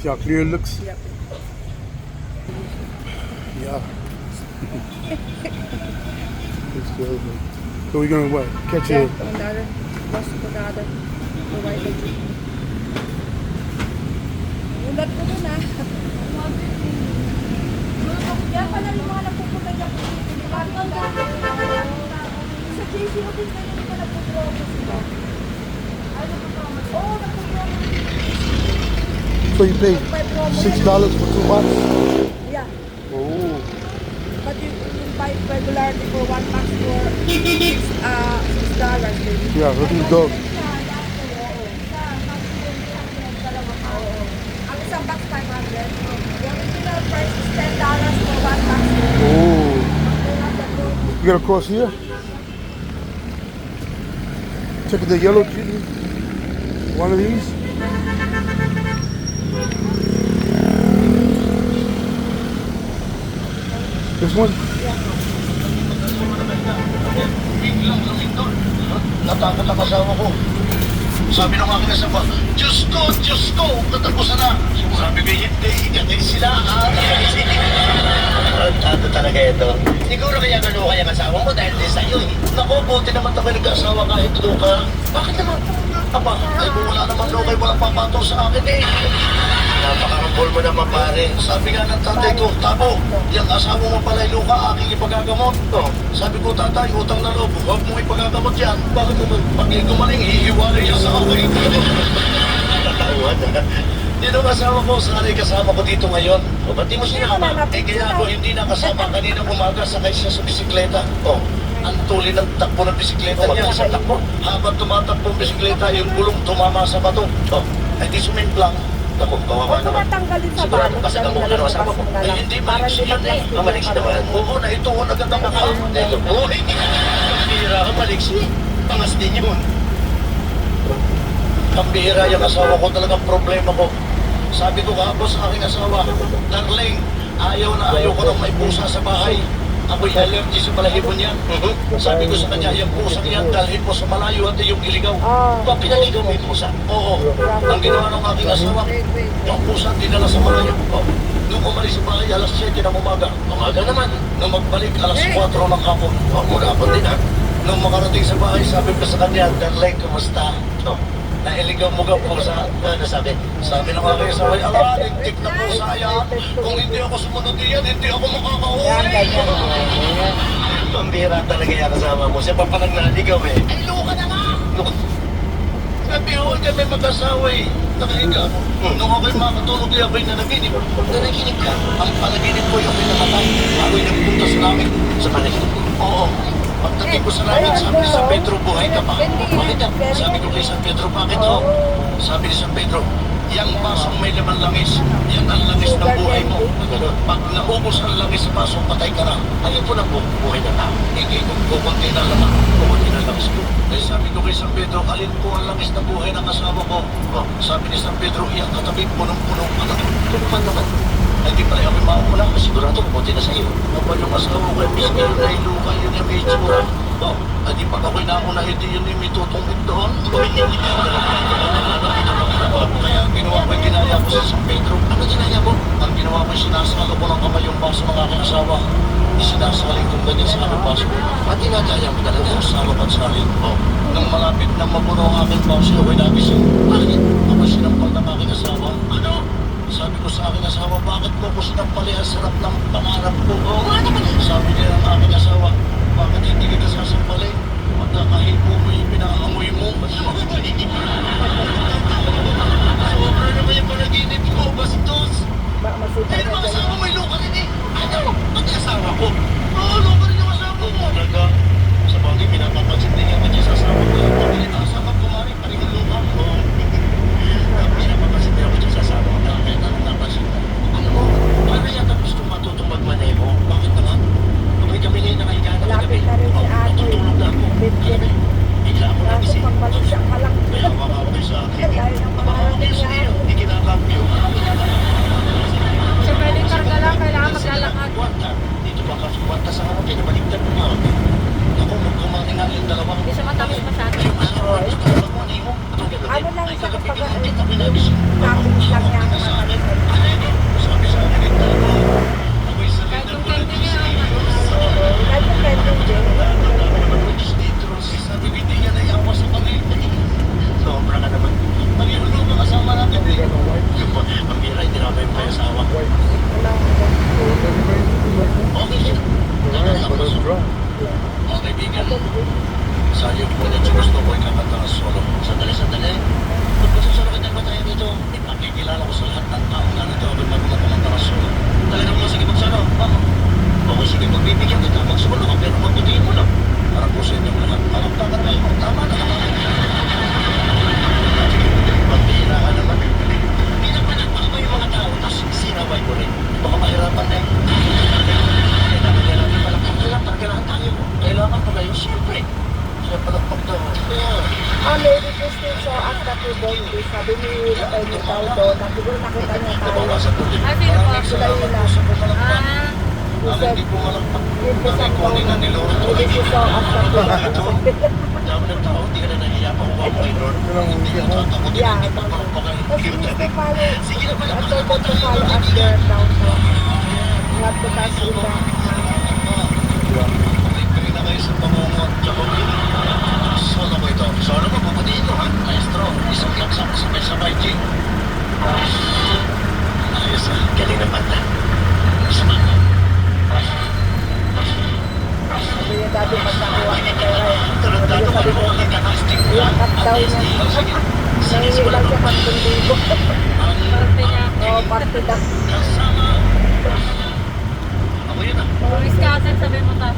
See how clear it looks? Yep. Yeah. It's good. So we're gonna what? Catch Yeah, a on the other. Cross to the other. The white jeep. Ulat ko dun ah. Kaya pala yung mga napupunta dyan. Sa JCO din kayo yung mga napupunta sila. Ay, napupunta. Oo, napupunta. So you pay $6 for 2 months? Yeah. Oh. But you buy regularly for 1 box for $6. Yeah, what is dog? Ang isang box 500. The original price is $10 for 1 box. Oh. You got a cross here? Check the yellow jeep. One of these. This one? Natakot ang asawa ko. Sabi ng aking asawa, Diyos ko, katapusan na. Sabi ko, hindi, ikatay sila. Ano talaga ito? Siguro kaya gano'n kaya asawa mo dahil din sa'yo eh. Naku, buti naman tayo nag-asawa kahit luka. Bakit naman? Aba, ay kung wala naman luka, walang papatong sa akin eh. Napakarambol mo naman pare. Sabi nga ng tatay ko, Tabo, yung asawa mo pala luka, aking ipagagamot. Oh, sabi ko, tatay, utang na loob, huwag mong ipagagamot yan. Bakit naman? Pag gumaling, hihiwalay yan sa akin. Tatauhan na. Dito asawa ko, sana'y kasama ko dito ngayon. O, ba't di mo sinama? Eh, kaya ako hindi nakasama kanina umaga sakay siya sa bisikleta. O, ang tuloy ng takbo ng bisikleta niya. Sa takbo, habang tumatakbo ang bisikleta, yung gulong tumama sa bato. O, ay di sumimplang. Ako, kawawa naman. Tumatanggalin sa Sigurado balot. kasi naman ko asawa ko. Ay, hindi maliksi yan eh. Maliksi naman. Oo, naituon agad ang mukha. Oo, hindi. Pambihira ka, maliksi. Pangas din yun. Pambihira yung asawa ko talagang problema ko. Sabi ko kahapon sa aking asawa, Darling, ayaw na ayaw ko nang may pusa sa bahay. Ako'y allergy sa balahibon yan. Sabi ko sa kanya, yung pusang yan, dalhin mo sa malayo at yung iligaw. Ba, pinaligaw mo yung pusa? Oo. Ang ginawa ng aking asawa, yung pusa dinala sa malayo. Nung umalis sa bahay, alas 7 ng umaga. Umaga naman. Nung magbalik, alas 4 ng hapon. Muna hapon din ha. Nung makarating sa bahay, sabi ko sa kanya, Darling, kumusta? Nailigaw mo ka po sa, sabi ng aking asawa, ala, lintik na po saya. Kung hindi ako sumunod diyan, hindi ako makakauwi. Pambira talaga yung kasama mo. Siya pa pa nagnaligaw eh. Ay, luka na nga! Nabihol kami mag-asawa eh. Nakahiga. Nung ako'y makatulog ay ako'y nanaginip. Nanaginip ka? Ang panaginip ko yung ako'y namatay. Ako'y nagpunta sa namin. Sa panaginip ko? Oo. Pagdating ko sa namin, sabi ni San Pedro, buhay ka pa. Bakit ka? Sabi ko kay San Pedro, bakit ako? Sabi ni San Pedro, yang basong may laman langis, yan ang langis ng buhay mo. Pag naubos ang langis sa basong, patay ka na. Ayun po na po, buhay na na. Hindi ko kukunti na laman, kukunti na langis ko. Kaya sabi ko kay San Pedro, alin po ang langis ng buhay ng asawa ko? Sabi ni San Pedro, iyang katabi, punong-punong. Tulungan naman. Hindi pala ako mauna, sigurado mabuti na sa iyo. Kapag yung asawa ko, miski na iluka, yun yung may tsura. Hindi pag ako'y nauna, hindi yun yung may tutungkit doon. Kaya ginawa ko yung ginaya ko sa San Pedro. Ano ginaya ko? Ang ginawa ko, sinasalo ko ng kamay yung baso ng aking asawa. Isinasaling kong ganyan sa aking baso. At tinagaya ko talaga yung salok at saling. Nang malapit na mapuno ang aking baso, ako'y nagising. Bakit? Ako'y sinampal ng aking asawa. Ano? Sabi ko sa aking asawa, bakit mo ko sinampali ang sarap ng pangarap ko? Sabi niya ng aking asawa, bakit hindi kita sasampali? Pagkakahipo mo yung pinaamoy mo. Sobra naman yung panaginip ko, bastos. Kaya naman asawa mo yung luka rin eh. Ano? Pati asawa ko? Oo, luka rin yung asawa mo. Talaga, sa bagay, pinapapansin din yung kanya sa asawa ko. Pagkalit ang asawa ko, Mari, paring ang luka ko. Pinapapansin din ako dyan sa asawa ko. Kaya napansin ko. Ano mo? Paano yata gusto matutong magmaneho? Bakit naman? Kapag kami ngayon nakahiga na kagabi. Natutulog na ako. Kagabi. Bigla ako nagising. Kaya makakaway sa akin. Makakaway sa iyo. Hindi kinakapyo. So, pwedeng karga lang, kailangan maglalakad. Dito ba kasi kwarta sa akin? Nabaligtad mo nga. Ako, magkumain nga yung dalawang. Hindi siya matamis masyado. Yung asawa, gusto ko magmani mo. Ano lang Ay, sa kagabi kapag kinakit ako nagising. tapos lang yan. Sa akin. lady Christine so as that we boldly. Sabi ni Tatay ni daw doon. Siguro nakita niya tayo. Ah, sino po? Sila yun lang. Ah, He said, yun po sa phone. Maybe she saw us that we boldly. Yeah, tapos Mr. Follow, I told them to follow us there downtown. Not to touch with the Solo mo, pupunin mo ha, maestro. Isang laksak, sabay-sabay, G. Ayos ha, galing na banda. Isama. sabi niya dati pagkakuha ng pera. Tarantado ka mo ang kakasting. Yung cut daw niya. Nangingi lang siya 10,000. parte niya. Oo, parte daw. Kasama. Ako yun ah. Kung scatter, sabi mo ta.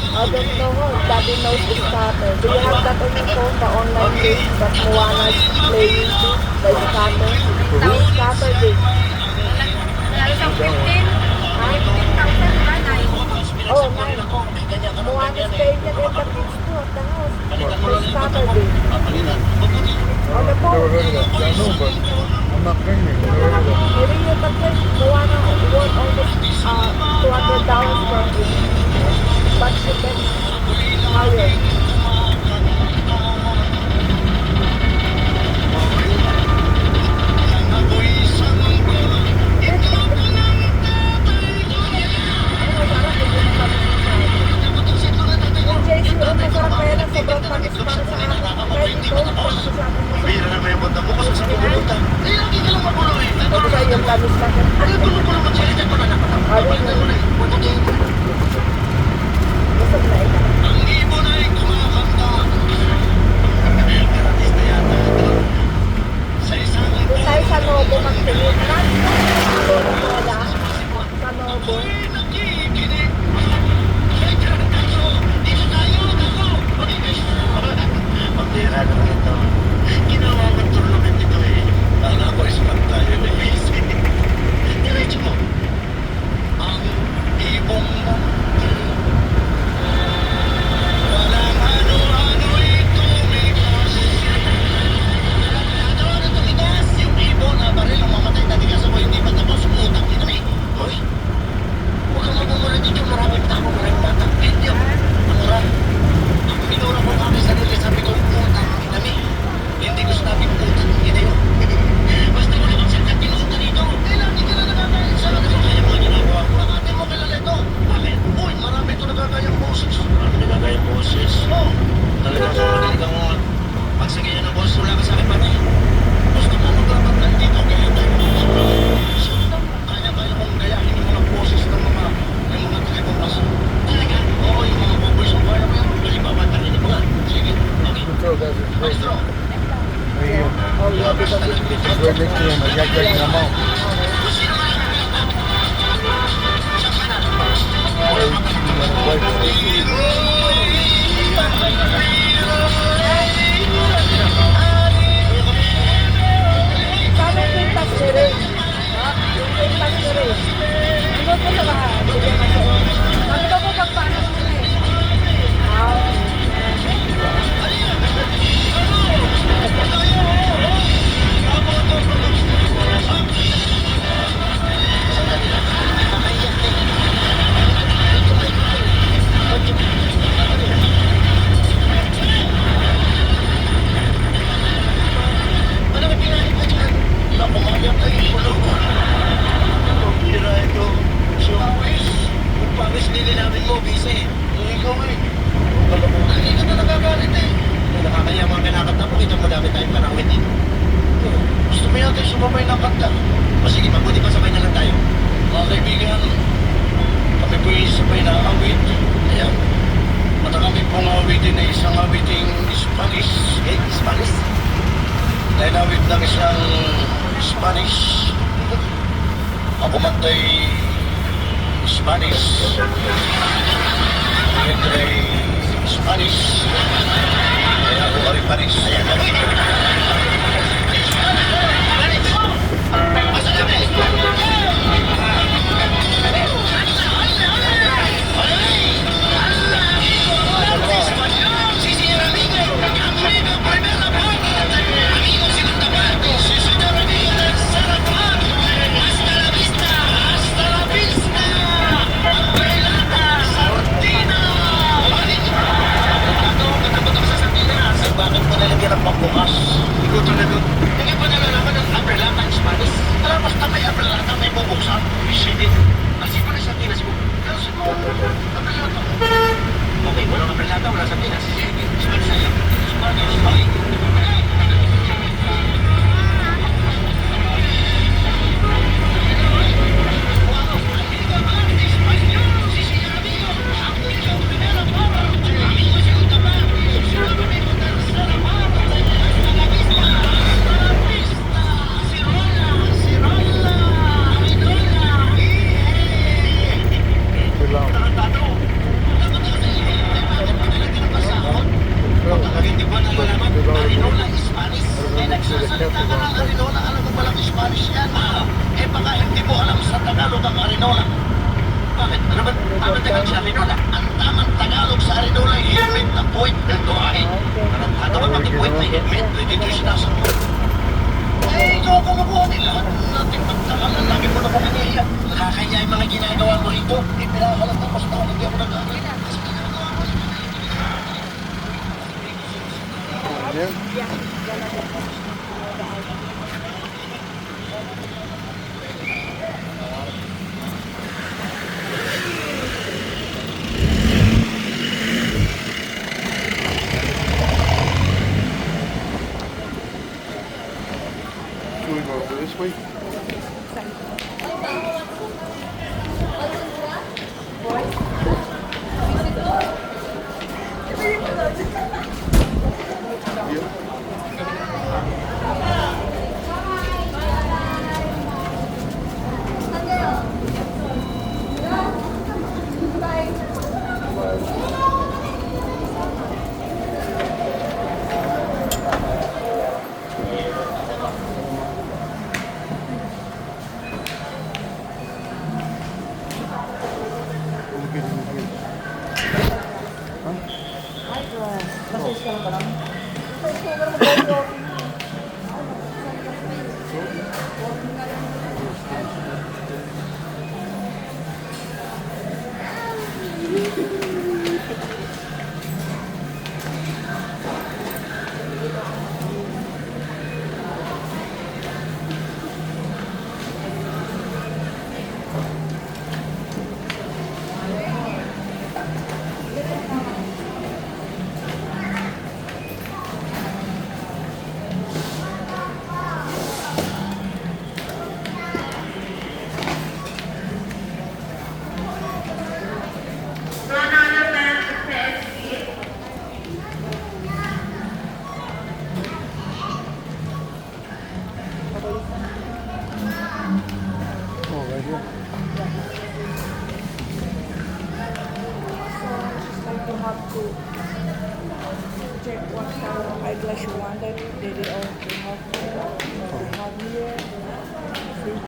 I don't know how. Daddy knows is scatter. Do you have that on your phone? The online game that Moana is playing to? By scatter? It's scatter game. Lalo siyang 15. Ay, 15,000 ba? Nice. Oh, nice. Moana is playing it in the kids too at the house. It's scatter game. On the Never phone. heard of that. Yeah, I know, but I'm not playing it. Never heard of that. Maybe you can play Moana won almost $200 from it. But she bet higher. Yung JC, oh, masarap kaya na sobrang panis para sa akin. Kahit ito, panis sa akin. Bira na may punta mo kasi sa pupunta. Eh, lagi ka lang maguloy. Ito sa yung panis na akin. Ay, tulog ko naman sila dyan pala nakatapos. Ayun, busog na ito. Ang ibon ay kumakanta. Artista yata ito. Sa isang Doon tayo sa Nobo magtingin na. Wala. Sa Nobo. nakikinig. Kaya kaso, dito tayo, ako. Pagtira naman ito. Ginawa ko turnument ito eh. Kala ko ispat tayo na busy. Diretso mo. Ang ibong mo. Walang ano-ano'y tumigas. Ano tumigas? Yung ibon na baril ang mamatay na tigas ako hindi pa tapos utang din kami. Hoy, huwag kang magmumura dito. Maraming tao, maraming bata. Hindi ako. Mamura. Ang minura ko kami sarili sabi ko utang din kami. Hindi ko sinabing utang din kayo. Basta ko naman siya kapinuta dito. Kailan hindi ka na nakakain sa lakas ng kaya mga ginagawa ko. Ang atin mo kilala ito. Bakit? Uy, marami ito nagkakayang boses. Marami nagkakayang boses. Oo. Talagang sa magaling kang pagsagayan ng boses. Wala ka sa akin pa rin. Gusto mo magkakapag dito. Kaya tayo kaya kong gayahin yung mga boses ng mga tagapagpas. Talaga? Oo, yung mga boboys ang kaya ko yan. Kasi babatangin mo nga. Sige. Okay. Control that is great. Maestro. Right here. Oh, yeah, because it's Right next to him. I got that in my mouth. Paano yung pintas ni Ray? Yung pintas ni Ray. Ano po sa bahay? Sige, masuot. Ano daw po pag paano mo na eh? Ah, Ano may pinahin ka dyan? Nakumayang kayo ulo mo. Pira ito. Si Pawis. Kung Pawis nilinawin mo, busy. Ikaw eh. Hindi ka na nagagalit eh. Kung nakakaya mga kinakanta mo, kita madami tayong panawin din. Gusto mo natin sumabay ng kanta. O sige, mabuti pa sabay na lang tayo. Mga kaibigan, kami po'y sabay na awit. Ayan. At ang kami pong awitin ay isang awiting Spanish. Spanish? Dahil awit ng isang Spanish. Ako matay Spanish. Ito ay Spanish. Kaya ako ka rin Paris. Ayan na rin. Asa kami? Ay! Si Sierra Miguel! nilagyan ng pambukas. Ikaw talaga. Hindi pa nalalaman ng umbrella ng Spanish. Tara, basta may umbrella na may bubuksan. Sige. Kasi ko na sa Pinas mo. Pero sa mo, umbrella to. Okay, walang umbrella wala sa Pinas. Sige, Spanish sa'yo. Spanish, okay. Hindi ko nalalaman. Arinola, Spanish. Eh, nagsasalita ka ng Arinola. Alam mo palang Spanish yan. Eh, baka hindi mo alam sa Tagalog ang Arinola. Bakit? Ano ba? Ano Tagalog sa Arinola? Ang tamang Tagalog sa Arinola ay helmet na point ng tuwain. Ano ba pag-point na helmet? Pwede ito yung sinasakot. Eh, ikaw ako mabuha nila. Nating magtakalan. Lagi mo na kami niya. Nakakaya yung mga ginagawa mo rito. Ipinahalat ako sa taon. Hindi ako nag-aaral. Kasi ginagawa mo rito. Yeah. Should we go over this way? Yeah. Oh, right here. You have to check what kind of eyeglass you wanted. They all have.